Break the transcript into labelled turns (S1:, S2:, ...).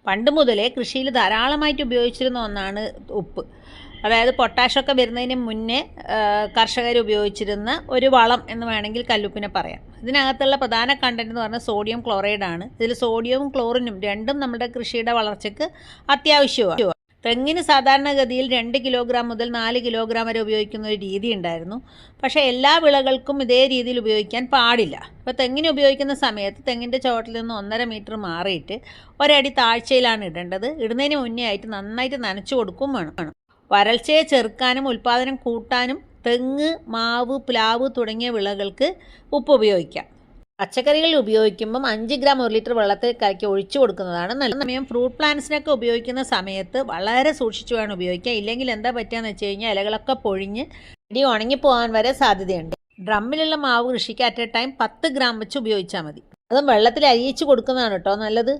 S1: പണ്ട് മുതലേ കൃഷിയിൽ ധാരാളമായിട്ട് ഉപയോഗിച്ചിരുന്ന ഒന്നാണ് ഉപ്പ്. അതായത് പൊട്ടാഷൊക്കെ വരുന്നതിന് മുന്നേ കർഷകർ ഉപയോഗിച്ചിരുന്ന ഒരു വളം എന്ന് വേണമെങ്കിൽ കല്ലുപ്പിനെ പറയാം. ഇതിനകത്തുള്ള പ്രധാന കണ്ടന്റ് എന്ന് പറഞ്ഞാൽ സോഡിയം ക്ലോറൈഡാണ്. ഇതിൽ സോഡിയവും ക്ലോറിനും രണ്ടും നമ്മുടെ കൃഷിയുടെ വളർച്ചയ്ക്ക് അത്യാവശ്യമാണ്. തെങ്ങിന് സാധാരണഗതിയിൽ 2 കിലോഗ്രാം മുതൽ 4 കിലോഗ്രാം വരെ ഉപയോഗിക്കുന്ന ഒരു രീതി ഉണ്ടായിരുന്നു. പക്ഷേ എല്ലാ വിളകൾക്കും ഇതേ രീതിയിൽ ഉപയോഗിക്കാൻ പാടില്ല. ഇപ്പോൾ തെങ്ങിന് ഉപയോഗിക്കുന്ന സമയത്ത് തെങ്ങിൻ്റെ ചുവട്ടിൽ നിന്ന് 1.5 മീറ്റർ മാറിയിട്ട് ഒരടി താഴ്ചയിലാണ് ഇടേണ്ടത്. ഇടുന്നതിന് മുന്നേ ആയിട്ട് നന്നായിട്ട് നനച്ചു കൊടുക്കും വേണം. വരൾച്ചയെ ചെറുക്കാനും ഉൽപ്പാദനം കൂട്ടാനും തെങ്ങ്, മാവ്, പ്ലാവ് തുടങ്ങിയ വിളകൾക്ക് ഉപ്പ് ഉപയോഗിക്കാം. പച്ചക്കറികൾ ഉപയോഗിക്കുമ്പം 5 ഗ്രാം 1 ലിറ്റർ വെള്ളത്തിൽ കലക്കി ഒഴിച്ചു കൊടുക്കുന്നതാണ് നല്ല. സമയം ഫ്രൂട്ട് പ്ലാന്റ്സിനൊക്കെ ഉപയോഗിക്കുന്ന സമയത്ത് വളരെ സൂക്ഷിച്ചു വേണം ഉപയോഗിക്കുക. ഇല്ലെങ്കിൽ എന്താ പറ്റുകയെന്ന് വെച്ച് കഴിഞ്ഞാൽ ഇലകളൊക്കെ പൊഴിഞ്ഞ് ഇടി ഉണങ്ങിപ്പോകാൻ വരെ സാധ്യതയുണ്ട്. ഡ്രമ്മിലുള്ള മാവ് കൃഷിക്ക് അറ്റ് എ ടൈം 10 ഗ്രാം വെച്ച് ഉപയോഗിച്ചാൽ മതി. അതും വെള്ളത്തിൽ അരിയിച്ച് കൊടുക്കുന്നതാണ് കേട്ടോ നല്ലത്.